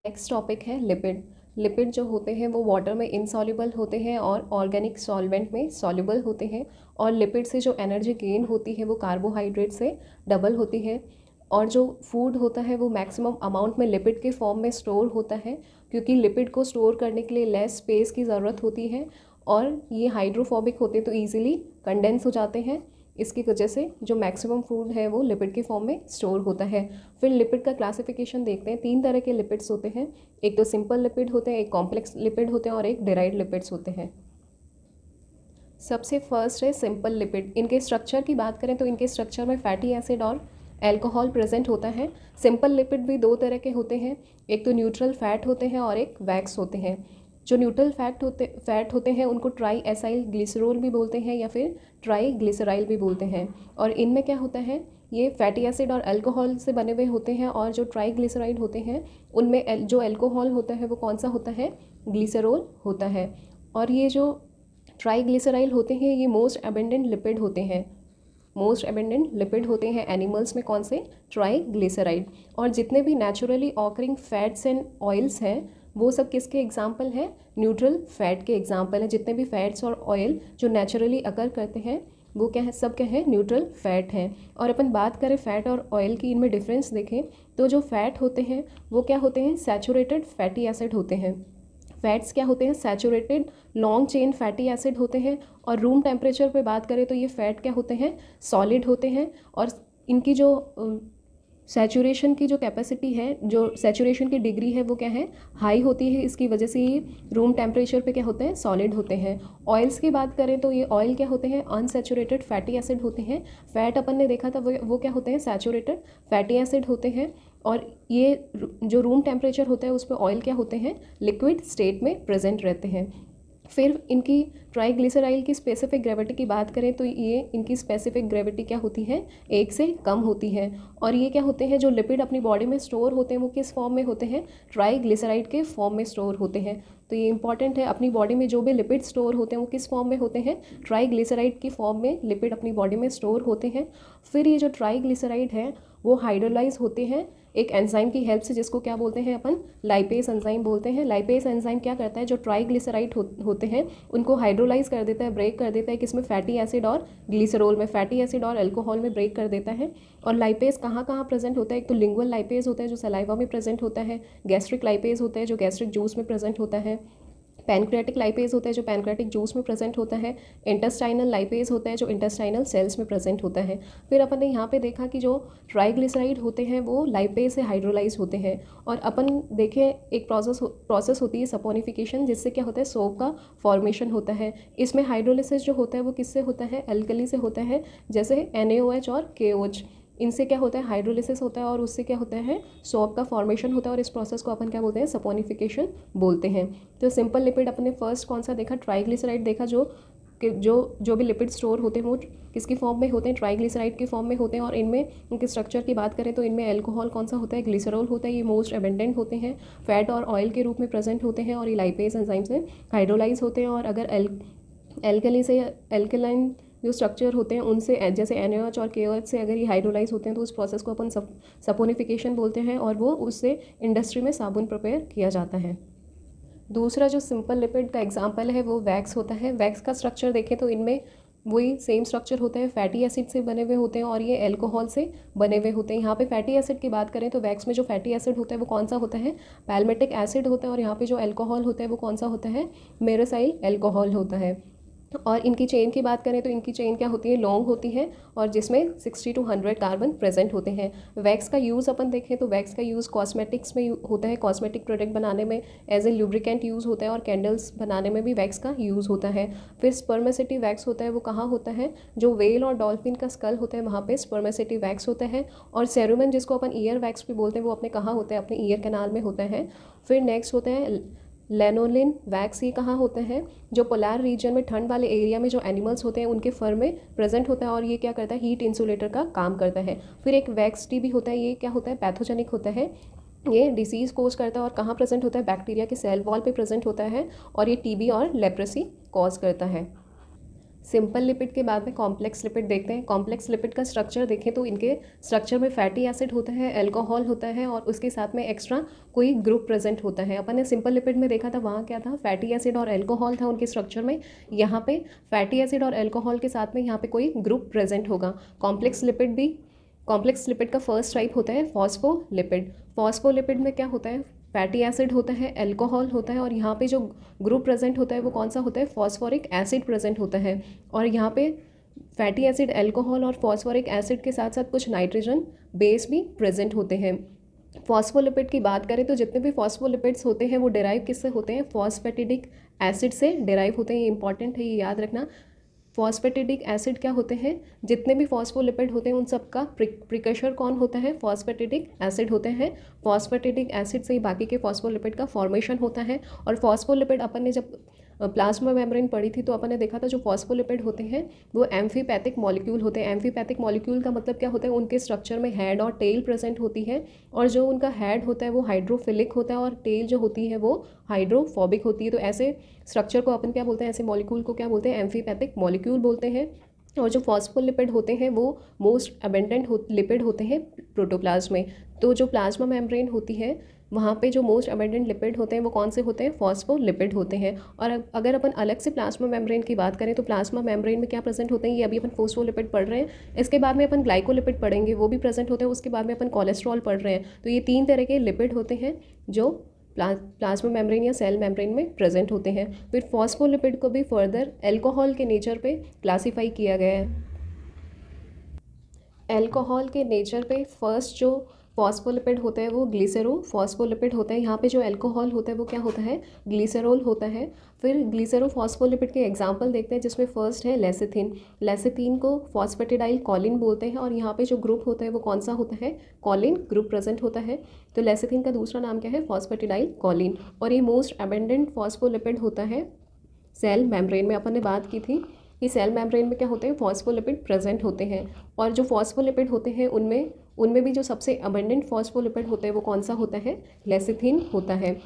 Next topic है lipid. Lipid जो होते हैं वो वाटर में इनसॉल्युबल होते हैं और ऑर्गेनिक सॉल्वेंट में सॉल्युबल होते हैं। और लिपिड से जो एनर्जी गेन होती है वो कार्बोहाइड्रेट से डबल होती है। और जो फूड होता है वो मैक्सिमम अमाउंट में लिपिड के फॉर्म में स्टोर होता है, क्योंकि लिपिड को स्टोर करने के लिए लेस स्पेस की ज़रूरत होती है और ये हाइड्रोफोबिक होते हैं तो ईजिली कंडेंस हो जाते हैं। इसकी वजह से जो मैक्सिमम फूड है वो लिपिड के फॉर्म में स्टोर होता है। फिर लिपिड का क्लासिफिकेशन देखते हैं। 3 तरह के लिपिड्स होते हैं, एक तो सिंपल लिपिड होते हैं, एक कॉम्प्लेक्स लिपिड होते हैं और एक डिराइव्ड लिपिड्स होते हैं। सबसे फर्स्ट है सिंपल लिपिड। इनके स्ट्रक्चर की बात करें तो इनके स्ट्रक्चर में फैटी एसिड और एल्कोहल प्रेजेंट होता है। सिंपल लिपिड भी 2 तरह के होते हैं, एक तो न्यूट्रल फैट होते हैं और एक वैक्स होते हैं। जो न्यूट्रल फैट होते हैं उनको ट्राई एसाइल ग्लिसरॉल भी बोलते हैं या फिर ट्राई ग्लिसराइल भी बोलते हैं। और इनमें क्या होता है, ये फैटी एसिड और अल्कोहल से बने हुए होते हैं। और जो ट्राई ग्लिसराइड होते हैं उनमें जो अल्कोहल होता है वो कौन सा होता है, ग्लिसरॉल होता है। और ये जो ट्राईग्लिसराइल होते हैं ये मोस्ट अबेंडेंट लिपिड होते हैं। मोस्ट अबेंडेंट लिपिड होते हैं एनिमल्स में, कौन से, ट्राईग्लिसराइड। और जितने भी naturally occurring fats and oils हैं वो सब किसके एग्जाम्पल हैं, न्यूट्रल फैट के एग्जाम्पल हैं। जितने भी फैट्स और ऑयल जो नेचुरली अकर करते हैं वो क्या है, सब क्या है, न्यूट्रल फैट हैं। और अपन बात करें फैट और ऑयल की, इनमें डिफरेंस देखें तो जो फैट होते हैं वो क्या होते हैं, सैचुरेटेड फैटी एसिड होते हैं। फैट्स क्या होते हैं, saturated long chain fatty acid होते हैं। और रूम टेम्परेचर पे बात करें तो ये फैट क्या होते हैं, सॉलिड होते हैं। और इनकी जो सैचुरेशन की जो कैपेसिटी है, जो सैचुरेशन की डिग्री है वो क्या है, हाई होती है। इसकी वजह से ये रूम टेम्परेचर पे क्या होते हैं, सॉलिड होते हैं। ऑयल्स की बात करें तो ये ऑयल क्या होते हैं, अनसैचुरेटेड फैटी एसिड होते हैं। फैट अपन ने देखा था वो क्या होते हैं, सैचुरेटेड फैटी एसिड होते हैं। और ये जो रूम टेम्परेचर होता है उस पर ऑयल क्या होते हैं, लिक्विड स्टेट में प्रेजेंट रहते हैं। फिर इनकी ट्राईग्लिसराइल की स्पेसिफिक ग्रेविटी की बात करें तो ये इनकी स्पेसिफिक ग्रेविटी क्या होती है, 1 से कम होती है। और ये क्या होते हैं, जो लिपिड अपनी बॉडी में स्टोर होते हैं वो किस फॉर्म में होते हैं, ट्राईग्लिसराइड के फॉर्म में स्टोर होते हैं। तो ये इंपॉर्टेंट है, अपनी बॉडी में जो भी लिपिड स्टोर होते हैं वो किस फॉर्म में होते हैं, ट्राईग्लिसराइड की फॉर्म में लिपिड अपनी बॉडी में स्टोर होते हैं। फिर ये जो ट्राईग्लिसराइड है वो हाइड्रोलाइज होते हैं एक एंजाइम की हेल्प से, जिसको क्या बोलते हैं अपन, लाइपेज एंजाइम बोलते हैं। लाइपेज एंजाइम क्या करता है, जो ट्राईग्लिसराइड होते हैं उनको हाइड्रोलाइज कर देता है, ब्रेक कर देता है, किसमें, फैटी एसिड और ग्लिसरॉल में, फैटी एसिड और अल्कोहल में ब्रेक कर देता है। और लाइपेज कहाँ कहाँ प्रेजेंट होता है, एक तो लिंगुअल लाइपेज होता है जो सलाइवा में प्रेजेंट होता है, गैस्ट्रिक लाइपेज होता है जो गैस्ट्रिक जूस में प्रेजेंट होता है, पैनक्रियाटिक लाइपेज होता है जो पैनक्रियाटिक जूस में प्रेजेंट होता है, इंटेस्टाइनल लाइपेज होता है जो इंटेस्टाइनल सेल्स में प्रेजेंट होता है। फिर अपन ने यहाँ पे देखा कि जो ट्राईग्लिसराइड होते हैं वो लाइपेज से हाइड्रोलाइज होते हैं। और अपन देखें एक प्रोसेस होती है सपोनिफिकेशन, जिससे क्या होता है, सोप का फॉर्मेशन होता है। इसमें हाइड्रोलिसिस जो होता है वो किससे होता है, अल्कली से होता है, जैसे NaOH और KOH। इनसे क्या होता है, हाइड्रोलिसिस होता है और उससे क्या होता है, सोप का फॉर्मेशन होता है। और इस प्रोसेस को अपन क्या बोलते हैं, सपोनिफिकेशन बोलते हैं। तो सिंपल लिपिड अपने फर्स्ट कौन सा देखा, ट्राईग्लिसराइड देखा। जो भी लिपिड स्टोर होते हैं वो किसकी फॉर्म में होते हैं, ट्राईग्लिसराइड की फॉर्म में होते हैं। और इनमें उनके स्ट्रक्चर की बात करें तो इनमें अल्कोहल कौन सा होता है, ग्लिसरॉल होता है। ये मोस्ट अबेंडेंट होते हैं, फैट और ऑयल के रूप में प्रेजेंट होते हैं और ये लाइपेज एंजाइम से हाइड्रोलाइज होते हैं। और अगर एल्कली से एल्कलाइन जो स्ट्रक्चर होते हैं उनसे, जैसे NaOH और KOH से अगर ये हाइड्रोलाइज होते हैं तो उस प्रोसेस को अपन सपोनिफिकेशन बोलते हैं और वो उससे इंडस्ट्री में साबुन प्रिपेयर किया जाता है। दूसरा जो सिंपल लिपिड का एग्जांपल है वो वैक्स होता है। वैक्स का स्ट्रक्चर देखें तो इनमें वही सेम स्ट्रक्चर होता है, फैटी एसिड से बने हुए होते हैं और ये अल्कोहल से बने हुए होते हैं। यहाँ पे फैटी एसिड की बात करें तो वैक्स में जो फैटी एसिड होता है वो कौन सा होता है, पैल्मेटिक एसिड होता है। और यहाँ पे जो अल्कोहल होता है वो कौन सा होता है, मेरेसाइल अल्कोहल होता है। और इनकी चेन की बात करें तो इनकी चेन क्या होती है, लॉन्ग होती है और जिसमें 60 to 100 कार्बन प्रेजेंट होते हैं। वैक्स का यूज़ अपन देखें तो वैक्स का यूज़ कॉस्मेटिक्स में होता है, कॉस्मेटिक प्रोडक्ट बनाने में एज ए लुब्रिकेंट यूज़ होता है और कैंडल्स बनाने में भी वैक्स का यूज़ होता है। फिर स्पर्मेसिटी वैक्स होता है, वो कहाँ होता है, जो वेल और डॉल्फिन का स्कल होता है वहाँ पे स्पर्मेसिटी वैक्स होता है। और सेरुमन जिसको अपन ईयर वैक्स भी बोलते हैं वो अपने कहाँ होता है, अपने ईयर कैनाल में होता है। फिर नेक्स्ट होता है लैनोलिन वैक्स। ये कहाँ होते हैं, जो पोलर रीजन में ठंड वाले एरिया में जो एनिमल्स होते हैं उनके फर में प्रेजेंट होता है और ये क्या करता है, हीट इंसुलेटर का काम करता है। फिर एक वैक्स टी भी होता है, ये क्या होता है, पैथोजेनिक होता है, ये डिसीज़ कोज करता है और कहाँ प्रेजेंट होता है, बैक्टीरिया के सेल वॉल पे प्रेजेंट होता है और ये TB और लेप्रेसी कॉज करता है। सिंपल लिपिड के बाद में कॉम्प्लेक्स लिपिड देखते हैं। कॉम्प्लेक्स लिपिड का स्ट्रक्चर देखें तो इनके स्ट्रक्चर में फैटी एसिड होता है, अल्कोहल होता है और उसके साथ में एक्स्ट्रा कोई ग्रुप प्रेजेंट होता है। अपन ने सिंपल लिपिड में देखा था, वहाँ क्या था, फैटी एसिड और अल्कोहल था उनके स्ट्रक्चर में। यहाँ पे फैटी एसिड और अल्कोहल के साथ में यहाँ पे कोई ग्रुप प्रेजेंट होगा। कॉम्प्लेक्स लिपिड का फर्स्ट टाइप होता है फॉस्फोलिपिड। फॉस्फोलिपिड में क्या होता है, फैटी एसिड होता है, अल्कोहल होता है और यहाँ पे जो ग्रुप प्रेजेंट होता है वो कौन सा होता है, फॉस्फोरिक एसिड प्रेजेंट होता है। और यहाँ पे फैटी एसिड, अल्कोहल और फॉस्फोरिक एसिड के साथ साथ कुछ नाइट्रोजन बेस भी प्रेजेंट होते हैं। फॉस्फोलिपिड की बात करें तो जितने भी फॉस्फोलिपिड्स होते हैं वो डिराइव किससे होते हैं, फॉस्फेटिडिक एसिड से डिराइव होते हैं। ये इंपॉर्टेंट है, ये याद रखना। फॉस्फेटिडिक एसिड क्या होते हैं, जितने भी फॉस्फोलिपिड होते हैं उन सब का प्रिकर्सर कौन होता है, फॉस्फेटिडिक एसिड होते हैं। फॉस्फेटिडिक एसिड से ही बाकी के फॉस्फोलिपिड का फॉर्मेशन होता है। और फॉस्फोलिपिड अपन ने जब प्लाज्मा मेम्ब्रेन पढ़ी थी तो अपन ने देखा था जो फॉस्फोलिपिड होते हैं वो एम्फीपैथिक मॉलिक्यूल होते हैं। एम्फीपैथिक मॉलिक्यूल का मतलब क्या होता है, उनके स्ट्रक्चर में हेड और टेल प्रेजेंट होती है और जो उनका हेड होता है वो हाइड्रोफिलिक होता है और टेल जो होती है वो हाइड्रोफोबिक होती है। तो ऐसे स्ट्रक्चर को अपन क्या बोलते हैं, ऐसे मॉलिक्यूल को क्या बोलते हैं, एम्फीपैथिक मॉलिक्यूल बोलते हैं। और जो फॉस्फोलिपिड होते हैं वो मोस्ट अबेंडेंट लिपिड होते हैं प्रोटोप्लाज्म में। तो जो प्लाज्मा मेम्ब्रेन होती है वहाँ पे जो मोस्ट अबेंडेंट लिपिड होते हैं वो कौन से होते हैं, फॉस्फोलिपिड होते हैं। और अगर अपन अलग से प्लाज्मा मेम्ब्रेन की बात करें तो प्लाज्मा मेम्ब्रेन में क्या प्रेजेंट होते हैं, ये अभी अपन फॉस्फोलिपिड पढ़ रहे हैं। इसके बाद में अपन ग्लाइकोलिपिड पढ़ेंगे, वो भी प्रेजेंट होते हैं। उसके बाद में अपन कोलेस्ट्रॉल पढ़ रहे हैं। तो ये 3 तरह के लिपिड होते हैं जो प्लाज्मा मेम्ब्रेन या सेल मेम्ब्रेन में प्रेजेंट होते हैं। फिर फॉस्फोलिपिड को भी फर्दर अल्कोहल के नेचर पे क्लासीफाई किया गया है। अल्कोहल के नेचर पे फर्स्ट जो फॉस्फोलिपिड होता है वो ग्लिसरो फॉस्फोलिपिड होता है। यहाँ पे जो अल्कोहल होता है वो क्या होता है, ग्लिसरॉल होता है। फिर ग्लिसरो फॉस्फोलिपिड के एग्जांपल देखते हैं जिसमें फर्स्ट है लेसिथिन। लेसिथिन को फॉस्फेटिडाइल कॉलिन बोलते हैं और यहाँ पे जो ग्रुप होता है वो कौन सा होता है, कॉलिन ग्रुप प्रेजेंट होता है। तो लेसिथिन का दूसरा नाम क्या है, फॉस्फेटिडाइल कॉलिन। और ये मोस्ट अबेंडेंट फॉस्फोलिपिड होता है सेल मेम्ब्रेन में। अपन ने बात की थी कि सेल मेम्ब्रेन में क्या होते हैं, फॉस्फोलिपिड प्रेजेंट होते हैं। और जो फॉस्फोलिपिड होते हैं उनमें भी जो सबसे अबेंडेंट फॉस्फोलिपिड होते हैं वो कौन सा होता है, लेसिथिन होता है।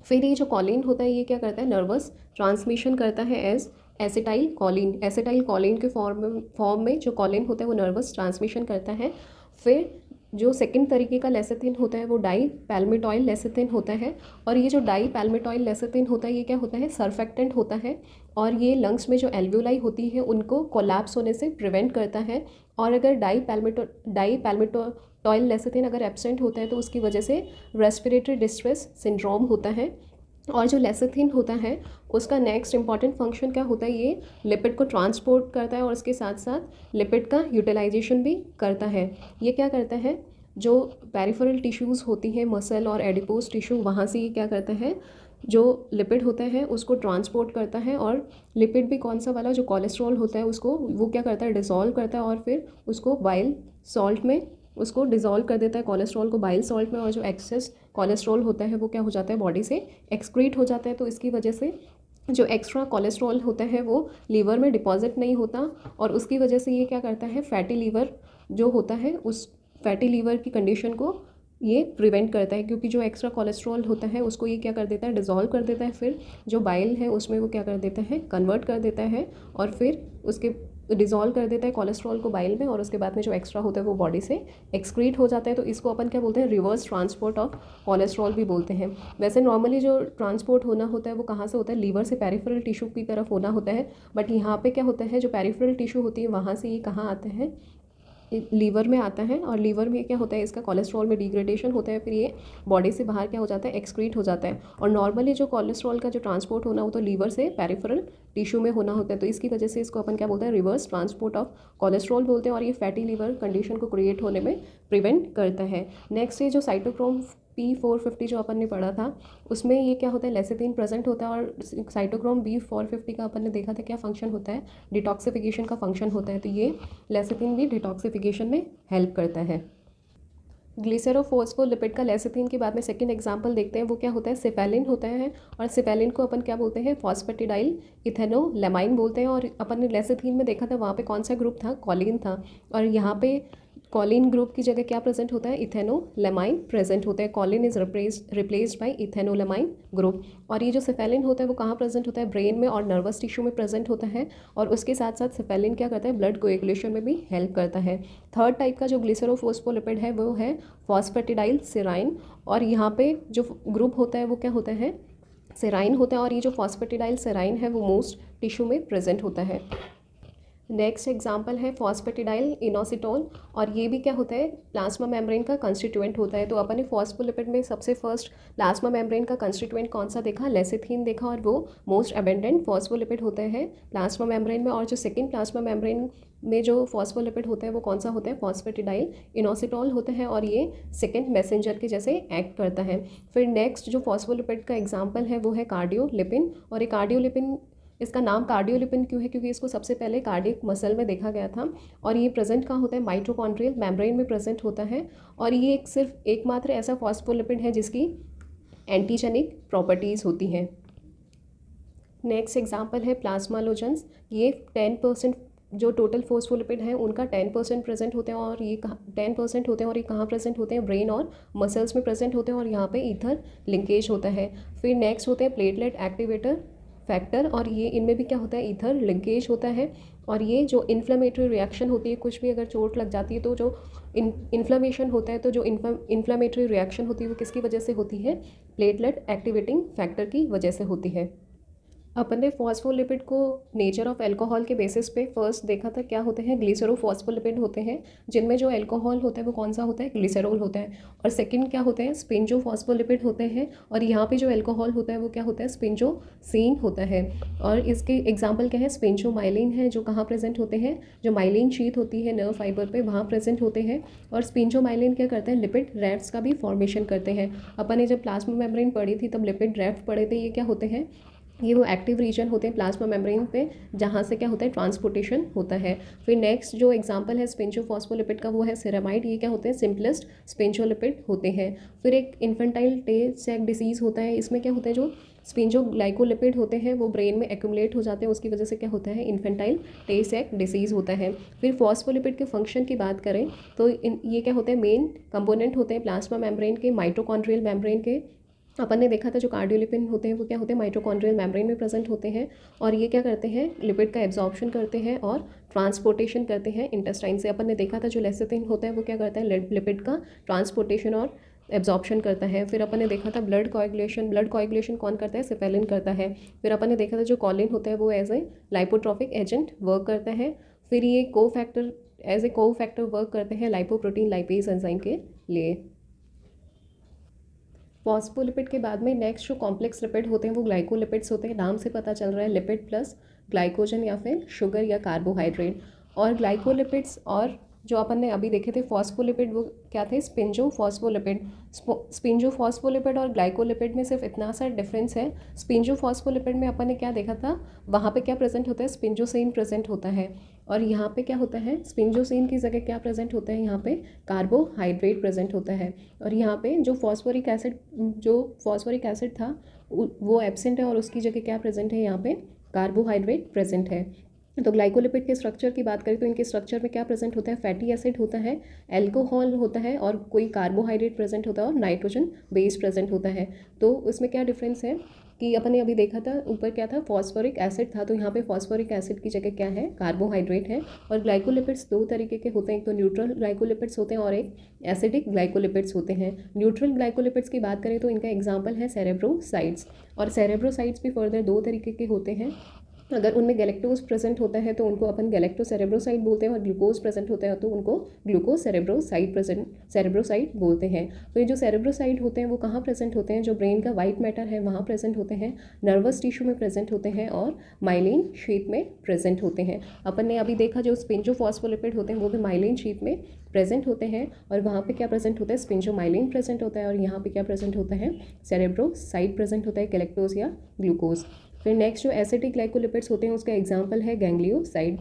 फिर ये जो कॉलिन होता है ये क्या करता है, नर्वस ट्रांसमिशन करता है as acetyl choline. Acetyl choline के फॉर्म में जो कॉलिन होता है वो नर्वस ट्रांसमिशन करता है। फिर जो सेकंड तरीके का लेसिथिन होता है वो डाई पैल्मिटॉइल लेसिथिन होता है। और ये जो डाई पैल्मिटॉइल लेसिथिन होता है ये क्या होता है, सर्फेक्टेंट होता है। और ये लंग्स में जो एल्वियोलाई होती है उनको कोलैप्स होने से प्रिवेंट करता है। और अगर डाई पैल्मिटॉइल लेसिथिन अगर एब्सेंट होता है तो उसकी वजह से रेस्पिरेटरी डिस्ट्रेस सिंड्रोम होता है। और जो लेसिथिन होता है उसका नेक्स्ट इंपॉर्टेंट फंक्शन क्या होता है, ये लिपिड को ट्रांसपोर्ट करता है और उसके साथ साथ लिपिड का यूटिलाइजेशन भी करता है। ये क्या करता है, जो पेरिफेरल टिश्यूज़ होती हैं, मसल और एडिपोज टिश्यू, वहाँ से ये क्या करता है, जो लिपिड होता है उसको ट्रांसपोर्ट करता है। और लिपिड भी कौन सा वाला, जो कोलेस्ट्रॉल होता है उसको वो क्या करता है, डिसॉल्व करता है और फिर उसको बाइल सॉल्ट में उसको डिसॉल्व कर देता है, कोलेस्ट्रॉल को बाइल सॉल्ट में। और जो एक्सेस कोलेस्ट्रॉल होता है वो क्या हो जाता है, बॉडी से एक्सक्रीट हो जाता है। तो इसकी वजह से जो एक्स्ट्रा कोलेस्ट्रॉल होता है वो लीवर में डिपॉजिट नहीं होता और उसकी वजह से ये क्या करता है, फैटी लीवर जो होता है उस फैटी लीवर की कंडीशन को ये प्रिवेंट करता है। क्योंकि जो एक्स्ट्रा कोलेस्ट्रॉल होता है उसको ये क्या कर देता है, डिसॉल्व कर देता है। फिर जो बाइल है उसमें वो क्या कर देता है, कन्वर्ट कर देता है और फिर उसके डिसॉल्व कर देता है कोलेस्ट्रॉल को बाइल में। और उसके बाद में जो एक्स्ट्रा होता है वो बॉडी से एक्सक्रीट हो जाता है। तो इसको अपन क्या बोलते हैं, रिवर्स ट्रांसपोर्ट ऑफ कोलेस्ट्रॉल भी बोलते हैं। वैसे नॉर्मली जो ट्रांसपोर्ट होना होता है वो कहाँ से होता है, लीवर से पेरिफेरल टिश्यू की तरफ होना होता है। बट यहाँ पे क्या होता है, जो पेरिफेरल टिश्यू होती है वहाँ से ये कहाँ आता है, लीवर में आता है। और लीवर में क्या होता है, इसका कोलेस्ट्रॉल में डिग्रेडेशन होता है, फिर ये बॉडी से बाहर क्या हो जाता है, एक्सक्रीट हो जाता है। और नॉर्मली जो कोलेस्ट्रॉल का जो ट्रांसपोर्ट होना हो तो लीवर से पेरिफेरल टिश्यू में होना होता है। तो इसकी वजह से इसको अपन क्या बोलते हैं, रिवर्स ट्रांसपोर्ट ऑफ कोलेस्ट्रॉल बोलते हैं। और ये फैटी लीवर कंडीशन को क्रिएट होने में प्रिवेंट करता है। नेक्स्ट ये जो साइटोक्रोम P450 जो अपन ने पढ़ा था उसमें ये क्या होता है, लेसिथिन प्रेजेंट होता है। और साइटोक्रोम B450 का अपन ने देखा था क्या फंक्शन होता है, डिटॉक्सिफिकेशन का फंक्शन होता है। तो ये लेसिथिन भी डिटॉक्सिफिकेशन में हेल्प करता है। ग्लिसरोफॉस्फोलिपिड का लेसिथिन के बाद में सेकंड एग्जांपल देखते हैं, वो क्या होता है, सिपेलिन होता है। और सिपेलिन को अपन क्या बोलते हैं, फॉस्फेटिडाइल इथेनोलैमाइन बोलते हैं। और अपन ने लेसिथिन में देखा था वहाँ पे कौन सा ग्रुप था, कॉलिन था। और यहाँ पे कॉलिन ग्रुप की जगह क्या प्रेजेंट होता है, इथेनोलेमाइन प्रेजेंट होता है। Choline is replaced by ethanolamine group. और ये जो सिफेलिन होता है वो कहाँ प्रेजेंट होता है, ब्रेन में और नर्वस टिश्यू में प्रेजेंट होता है। और उसके साथ साथ सिफेलिन क्या करता है, ब्लड कोएगुलेशन में भी हेल्प करता है। थर्ड टाइप का जो ग्लिसरोफोस्फोलिपिड है वो है फॉस्फेटिडाइल सेराइन। और यहाँ पे जो ग्रुप होता है वो क्या होता है, सेराइन होता है। और ये जो फॉस्फेटिडाइल सेराइन है वो मोस्ट टिश्यू में प्रेजेंट होता है। नेक्स्ट एग्जाम्पल है फॉस्फेटिडाइल इनोसिटोल। और ये भी क्या होता है, प्लाज्मा मेम्ब्रेन का कंस्टिट्यूएंट होता है। तो अपन ने फॉस्फोलिपिड में सबसे फर्स्ट प्लाज्मा मेम्ब्रेन का कंस्टिट्यूएंट कौन सा देखा, लेसिथीन देखा, और वो मोस्ट अबेंडेंट फॉस्फोलिपिड होते हैं प्लाज्मा मेम्ब्रेन में। और जो सेकेंड प्लाज्मा मेम्ब्रेन में जो फॉस्फोलिपिड होता है वो कौन सा होता है, फॉस्फेटिडाइल इनोसिटोल होता है। और ये सेकेंड मैसेंजर के जैसे एक्ट करता है। फिर नेक्स्ट जो फॉस्फोलिपिड का एग्जाम्पल है वो है कार्डियोलिपिन। और ये कार्डियोलिपिन, इसका नाम कार्डियोलिपिन क्यों है, क्योंकि इसको सबसे पहले कार्डियक मसल में देखा गया था। और ये प्रेजेंट कहाँ होता है, माइटोकॉन्ड्रियल मेम्ब्रेन में प्रेजेंट होता है। और ये सिर्फ एकमात्र ऐसा फॉस्फोलिपिड है जिसकी एंटीजेनिक प्रॉपर्टीज़ होती हैं। नेक्स्ट एग्जाम्पल है प्लाज्मालोजेंस। ये 10% जो टोटल फॉस्फोलिपिड हैं उनका 10% प्रेजेंट होते हैं। और ये 10% होते हैं। और ये कहाँ प्रेजेंट होते हैं, ब्रेन और मसल्स में प्रेजेंट होते हैं। और यहाँ पे ईथर लिंकेज होता है। फिर नेक्स्ट होते हैं प्लेटलेट एक्टिवेटर फैक्टर। और ये इनमें भी क्या होता है, ईथर लिंकेज होता है। और ये जो इन्फ्लेमेटरी रिएक्शन होती है, कुछ भी अगर चोट लग जाती है तो जो इन्फ्लेमेशन होता है, तो जो इन्फ्लेमेटरी रिएक्शन होती है वो किसकी वजह से होती है, प्लेटलेट एक्टिवेटिंग फैक्टर की वजह से होती है। अपन ने फॉस्फोलिपिड को नेचर ऑफ अल्कोहल के बेसिस पे फर्स्ट देखा था, क्या होते हैं, ग्लिसरोफॉस्फोलिपिड होते हैं, जिनमें जो अल्कोहल होता है वो कौन सा होता है, ग्लिसरॉल होता है। और सेकंड क्या होते हैं, स्पिंजोफॉस्फोलिपिड होते हैं। और यहाँ पे जो अल्कोहल होता है वो क्या होता है, स्पिंजोसीन होता है। और इसके एग्जाम्पल क्या है, स्पिंजोमाइलिन है, जो कहाँ प्रेजेंट होते हैं, जो माइलिन शीथ होती है नर्व फाइबर पे वहाँ प्रेजेंट होते हैं। और स्पिंजोमाइलिन क्या करते हैं, लिपिड रैफ्ट्स का भी फॉर्मेशन करते हैं। अपन ने जब प्लाज्मा मेम्ब्रेन पढ़ी थी तब लिपिड रैफ्ट पढ़े थे। ये क्या होते हैं, ये वो एक्टिव रीजन होते हैं प्लाज्मा मेम्ब्रेन पे जहाँ से क्या होता है, ट्रांसपोर्टेशन होता है। फिर नेक्स्ट जो एग्जांपल है स्पिंजोफॉस्फोलिपिड का वो है सेरामाइड। ये क्या होते हैं, सिंपलेस्ट स्पिंजोलिपिड होते हैं। फिर एक इन्फेंटाइल टे सैक डिसीज़ होता है। इसमें क्या होता है, जो स्पिंजोग्लाइकोलिपिड होते हैं वो ब्रेन में एक्यूमुलेट हो जाते हैं, उसकी वजह से क्या होता है, इन्फेंटाइल टे सैक डिसीज़ होता है। फिर फॉस्फोलिपिड के फंक्शन की बात करें तो ये क्या होते हैं, मेन कंपोनेंट होते हैं प्लाज्मा मेम्ब्रेन के, माइटोकॉन्ड्रियल मेम्ब्रेन के। अपन ने देखा था जो कार्डियोलिपिन होते हैं वो क्या होते हैं, माइटोकॉन्ड्रियल मेम्ब्रेन में प्रेजेंट होते हैं। और ये क्या करते हैं, लिपिड का एब्जॉर्प्शन करते हैं और ट्रांसपोर्टेशन करते हैं इंटेस्टाइन से। अपन ने देखा था जो लेसिथिन होता है वो क्या करता है, लिपिड का ट्रांसपोर्टेशन और एब्जॉर्प्शन करता है। फिर अपन ने देखा था ब्लड कोएगुलेशन कौन करता है, सिफेलिन करता है। फिर अपन ने देखा था जो कॉलिन होता है वो एज ए लाइपोट्रॉफिक एजेंट वर्क करता है। फिर ये एज ए को फैक्टर वर्क करते हैं लाइपोप्रोटीन लाइपेज एंजाइम के लिए। फॉस्फोलिपिड के बाद में नेक्स्ट जो कॉम्प्लेक्स लिपिड होते हैं वो ग्लाइकोलिपिड्स होते हैं। नाम से पता चल रहा है, लिपिड प्लस ग्लाइकोजन या फिर शुगर या कार्बोहाइड्रेट। और ग्लाइकोलिपिड्स और जो अपन ने अभी देखे थे फॉस्फोलिपिड वो क्या थे, स्पिंजोफॉस्फोलिपिड और ग्लाइकोलिपिड में सिर्फ इतना सा डिफरेंस है। स्पिंजोफॉस्फोलिपिड में अपन ने क्या देखा था, वहाँ पे क्या प्रेजेंट होता है, स्पिंजोसिन प्रेजेंट होता है। और यहाँ पे क्या होता है, स्पिंजोसिन की जगह क्या प्रेजेंट होता है, यहाँ पे कार्बोहाइड्रेट प्रेजेंट होता है। और यहाँ पे जो फॉस्फोरिक एसिड था वो एब्सेंट है और उसकी जगह क्या प्रेजेंट है, यहाँ पे कार्बोहाइड्रेट प्रेजेंट है। तो ग्लाइकोलिपिड के स्ट्रक्चर की बात करें तो इनके स्ट्रक्चर में क्या प्रेजेंट होता है, फैटी एसिड होता है, अल्कोहल होता है और कोई कार्बोहाइड्रेट प्रेजेंट होता है और नाइट्रोजन बेस प्रेजेंट होता है। तो इसमें क्या डिफरेंस है कि अपन ने अभी देखा था ऊपर क्या था, फॉस्फोरिक एसिड था, तो यहाँ पे फॉस्फोरिक एसिड की जगह क्या है, कार्बोहाइड्रेट है। और ग्लाइकोलिपिड्स दो तरीके के होते हैं, एक तो न्यूट्रल ग्लाइकोलिपिड्स होते हैं और एक एसिडिक ग्लाइकोलिपिड्स होते हैं। न्यूट्रल ग्लाइकोलिपिड्स की बात करें तो इनका एग्जाम्पल है सेरेब्रोसाइड्स। और सेरेब्रोसाइड्स भी फर्दर दो तरीके के होते हैं। अगर उनमें गैलेक्टोज प्रेजेंट होता है तो उनको अपन गैलेक्टोसेरेब्रोसाइड बोलते हैं, और ग्लूकोज प्रेजेंट होता है तो उनको सेरेब्रोसाइड बोलते हैं। तो ये जो सेरेब्रोसाइड होते हैं वो कहाँ प्रेजेंट होते हैं, जो ब्रेन का वाइट मैटर है वहाँ प्रेजेंट होते हैं, नर्वस टिश्यू में प्रेजेंट होते हैं और माइलिन शीथ में प्रेजेंट होते हैं। अपन ने अभी देखा जो स्पिंजोफॉस्फोलिपिड होते हैं वो भी माइलिन शीथ में प्रेजेंट होते हैं। और वहाँ पे क्या प्रेजेंट होता है, स्पिंजोमाइलिन प्रेजेंट होता है। और यहाँ पे क्या प्रेजेंट होता है, सेरेब्रोसाइड प्रेजेंट होता है, गैलेक्टोज या ग्लूकोज। फिर नेक्स्ट जो एसिडिक ग्लाइकोलिपिड्स होते हैं उसका एग्जाम्पल है गैंग्लियोसाइड।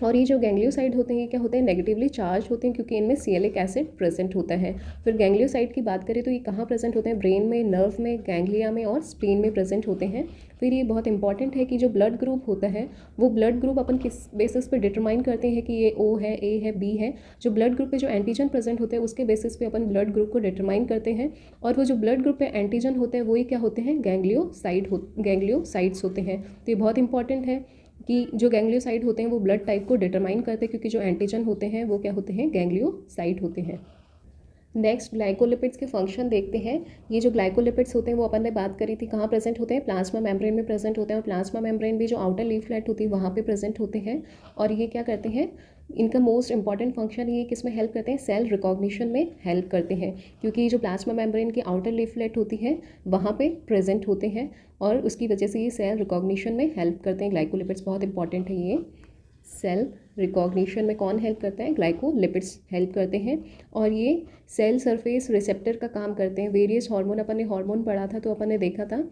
और ये जो गैंग्लियोसाइड होते हैं ये क्या होते हैं, नेगेटिवली चार्ज होते हैं क्योंकि इनमें सिएलिक एसिड प्रेजेंट होता है। फिर गैंग्लियोसाइड की बात करें तो ये कहाँ प्रेजेंट होते हैं, ब्रेन में, नर्व में, गैंग्लिया में और स्प्लीन में प्रेजेंट होते हैं। फिर ये बहुत इंपॉर्टेंट है कि जो ब्लड ग्रुप होता है वो ब्लड ग्रुप अपन किस बेसिस पे डिटरमाइन करते हैं कि ये ओ है, ए है, बी है। जो ब्लड ग्रुप पे जो एंटीजन प्रेजेंट होते हैं उसके बेसिस पे अपन ब्लड ग्रुप को डिटरमाइन करते हैं। और वो जो ब्लड ग्रुप पे एंटीजन होते हैं वही क्या होते हैं, गैंग्लियोसाइड्स होते हैं। तो ये बहुत इंपॉर्टेंट है कि जो गैंग्लियोसाइड होते हैं वो ब्लड टाइप को डिटरमाइन करते हैं क्योंकि जो एंटीजन होते हैं वो क्या होते हैं, गैंग्लियोसाइड होते हैं। नेक्स्ट ग्लाइकोलिपिड्स के फंक्शन देखते हैं। ये जो ग्लाइकोलिपिड्स होते हैं वो अपन ने बात करी थी कहाँ प्रेजेंट होते हैं, प्लाज्मा मेम्ब्रेन में प्रेजेंट होते हैं। और प्लाज्मा मेम्ब्रेन भी जो आउटर लीफलेट होती है वहाँ पे प्रेजेंट होते हैं। और ये क्या करते हैं, इनका मोस्ट इंपॉर्टेंट फंक्शन ये किस में हेल्प करते हैं, सेल रिकॉग्निशन में हेल्प करते हैं क्योंकि ये जो प्लाज्मा मेम्ब्रेन की आउटर लीफलेट होती है वहाँ पे प्रेजेंट होते हैं और उसकी वजह से ये सेल रिकॉग्निशन में हेल्प करते हैं। ग्लाइकोलिपिड्स बहुत इंपॉर्टेंट है। ये सेल रिकॉग्निशन में कौन हेल्प करता है, ग्लाइकोलिपिड्स हेल्प करते हैं। और ये सेल सरफेस रिसेप्टर का काम करते हैं। वेरियस हार्मोन, अपन ने हार्मोन पढ़ा था तो अपन ने देखा था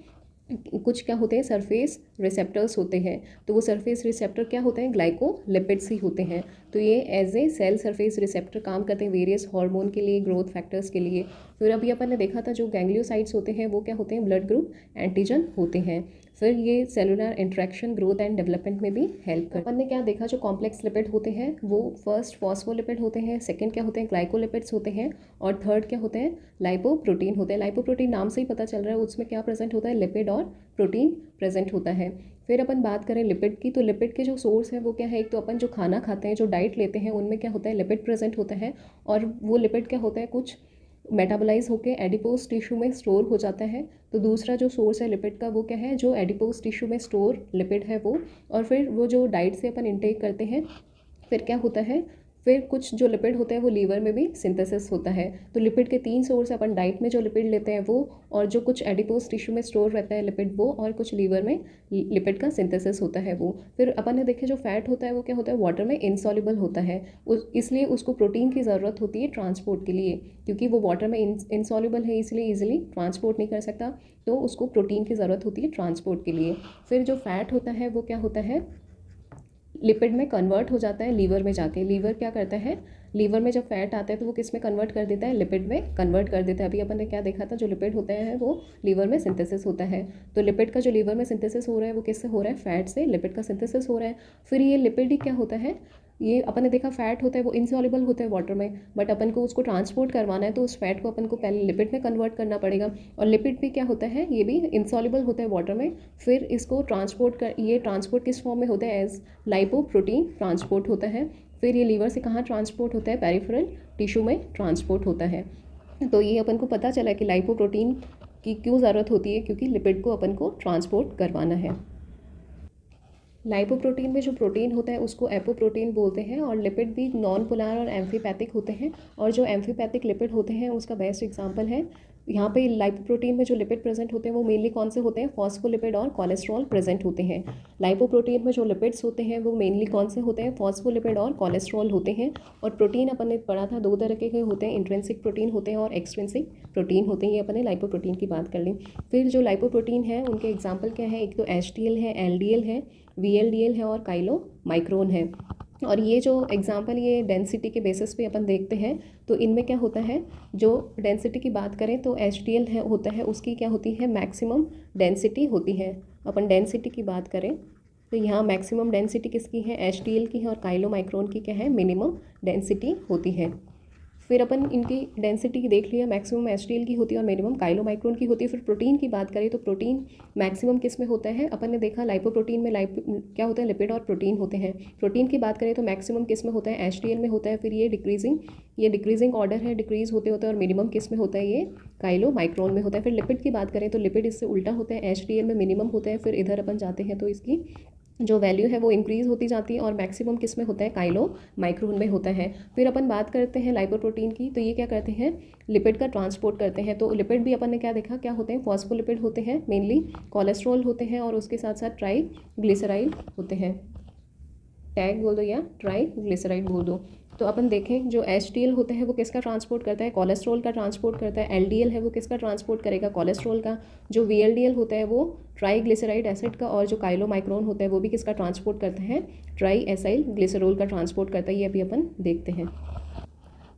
कुछ क्या होते हैं, सरफेस रिसेप्टर्स होते हैं। तो वो सरफेस रिसेप्टर क्या होते हैं, ग्लाइकोलिपिड्स ही होते हैं। तो ये as a cell surface receptor काम करते हैं वेरियस हार्मोन के लिए, ग्रोथ फैक्टर्स के लिए। फिर अभी अपन ने देखा था जो गैंग्लियोसाइड्स होते हैं वो क्या होते हैं, ब्लड ग्रुप एंटीजन होते हैं। फिर ये cellular interaction, growth and development में भी हेल्प करते हैं। अपन ने क्या देखा, जो कॉम्प्लेक्स लिपिड होते हैं वो फर्स्ट फॉस्फोलिपिड होते हैं, सेकंड क्या होते हैं, ग्लाइकोलिपिड्स होते हैं और थर्ड क्या होते हैं, लाइपोप्रोटीन होते हैं। लाइपोप्रोटीन नाम से ही पता चल रहा है उसमें क्या प्रेजेंट होता है, लिपिड और प्रोटीन प्रेजेंट होता है। फिर अपन बात करें लिपिड की तो लिपिड के जो सोर्स है वो क्या है, एक तो अपन जो खाना खाते हैं, जो डाइट लेते हैं उनमें क्या होता है, लिपिड प्रेजेंट होता है। और वो लिपिड क्या होता है, कुछ मेटाबोलाइज होकर एडिपोज टिश्यू में स्टोर हो जाता है। तो दूसरा जो सोर्स है लिपिड का वो क्या है, जो एडिपोज टिश्यू में स्टोर लिपिड है वो। और फिर वो जो डाइट से अपन इंटेक करते हैं फिर क्या होता है, फिर कुछ जो लिपिड होते हैं वो लीवर में भी सिंथेसिस होता है। तो लिपिड के 3 सोर्स अपन डाइट में जो लिपिड लेते हैं वो, और जो कुछ एडिपोज टिश्यू में स्टोर रहता है लिपिड वो, और कुछ लीवर में लिपिड का सिंथेसिस होता है वो। फिर अपन ने देखे जो फैट होता है वो क्या होता है, वाटर में इनसॉल्युबल होता है। इसलिए उसको प्रोटीन की ज़रूरत होती है ट्रांसपोर्ट के लिए, क्योंकि वो वाटर में इनसॉल्युबल है इसलिए ईजिली ट्रांसपोर्ट नहीं कर सकता। तो उसको प्रोटीन की ज़रूरत होती है ट्रांसपोर्ट के लिए। फिर जो फैट होता है वो क्या होता है, लिपिड में कन्वर्ट हो जाता है लीवर में जाके। लीवर क्या करता है, लीवर में जब फैट आता है तो वो किस में कन्वर्ट कर देता है, लिपिड में कन्वर्ट कर देता है। अभी अपन ने क्या देखा था, जो लिपिड होते हैं वो लीवर में सिंथेसिस होता है। तो लिपिड का जो लीवर में सिंथेसिस हो रहा है वो किससे हो रहा है, फैट से लिपिड का सिंथेसिस हो रहा है। फिर ये लिपिड ही क्या होता है, ये अपन ने देखा फैट होता है वो इनसॉल्युबल होता है वाटर में, बट अपन को उसको ट्रांसपोर्ट करवाना है तो उस फैट को अपन को पहले लिपिड में कन्वर्ट करना पड़ेगा। और लिपिड भी क्या होता है, ये भी इनसॉल्युबल होता है वाटर में। फिर इसको ये ट्रांसपोर्ट किस फॉर्म में होता है, एज लाइपोप्रोटीन ट्रांसपोर्ट होता है। फिर ये लीवर से कहाँ ट्रांसपोर्ट होता है, पेरिफेरल टिश्यू में ट्रांसपोर्ट होता है। तो ये अपन को पता चला कि लाइपोप्रोटीन की क्यों ज़रूरत होती है, क्योंकि लिपिड को अपन को ट्रांसपोर्ट करवाना है। लाइपोप्रोटीन में जो प्रोटीन होता है उसको एपोप्रोटीन बोलते हैं। और लिपिड भी नॉन पोलर और एम्फीपैथिक होते हैं। और जो एम्फीपैथिक लिपिड होते हैं उसका बेस्ट एग्जांपल है यहाँ पे लाइपोप्रोटीन में जो लिपिड प्रेजेंट होते हैं वो मेनली कौन से होते हैं, फॉस्फोलिपिड और कोलेस्ट्रॉल प्रेजेंट होते हैं। लाइपोप्रोटीन में जो लिपिड्स होते हैं वो मेनली कौन से होते हैं, फॉस्फोलिपिड और कोलेस्ट्रॉल होते हैं। और प्रोटीन अपन ने पढ़ा था 2 तरह के होते हैं, इंट्रिंसिक प्रोटीन होते हैं और एक्सट्रिंसिक प्रोटीन होते हैं। ये अपन ने लाइपोप्रोटीन की बात कर ली। फिर जो लाइपोप्रोटीन है उनके एग्जाम्पल क्या है, एक तो HDL है, LDL है, VLDL है और काइलोमाइक्रोन है। और ये जो एग्जाम्पल ये डेंसिटी के बेसिस पे अपन देखते हैं तो इनमें क्या होता है, जो डेंसिटी की बात करें तो HDL है होता है, उसकी क्या होती है, मैक्सिमम डेंसिटी होती है। अपन डेंसिटी की बात करें तो यहाँ मैक्सिमम डेंसिटी किसकी है, HDL की है। और काइलोमाइक्रोन की क्या है, मिनिमम डेंसिटी होती है। फिर अपन इनकी डेंसिटी देख लिया, मैक्सिमम HDL की होती है और मिनिमम काइलोमाइक्रोन की होती है। फिर प्रोटीन की बात करें तो प्रोटीन मैक्सिमम किस में होता है, अपन ने देखा लाइपोप्रोटीन में क्या होता है, लिपिड और प्रोटीन होते हैं। प्रोटीन की बात करें तो मैक्सिमम किस में होता है, HDL में होता है। फिर ये डिक्रीजिंग ऑर्डर है, डिक्रीज होते होते और मिनिमम किस में होता है, ये काइलोमाइक्रोन में होता है। फिर लिपिड की बात करें तो लिपिड इससे उल्टा होता है, HDL में मिनिमम होता है। फिर इधर अपन जाते हैं तो इसकी जो वैल्यू है वो इंक्रीज़ होती जाती है और मैक्सिमम किस में होता है, काइलोमाइक्रोन में होता है। फिर अपन बात करते हैं लाइपोप्रोटीन की, तो ये क्या करते हैं, लिपिड का ट्रांसपोर्ट करते हैं। तो लिपिड भी अपन ने क्या देखा, क्या होते हैं, फॉस्फोलिपिड होते हैं, मेनली कोलेस्ट्रॉल होते हैं और उसके साथ साथ ट्राइग्लिसराइड होते हैं। टैग बोल दो या ट्राइग्लिसराइड बोल दो। तो अपन देखें जो HDL होता है वो किसका ट्रांसपोर्ट करता है, कोलेस्ट्रॉल का ट्रांसपोर्ट करता है। LDL है वो किसका ट्रांसपोर्ट करेगा, कोलेस्ट्रॉल का। जो VLDL होता है वो ट्राईग्लिसराइड एसिड का, और जो काइलोमाइक्रोन होता है वो भी किसका ट्रांसपोर्ट करता है, ट्राई एसाइल ग्लिसरॉल का ट्रांसपोर्ट करता है। ये अभी अपन देखते हैं।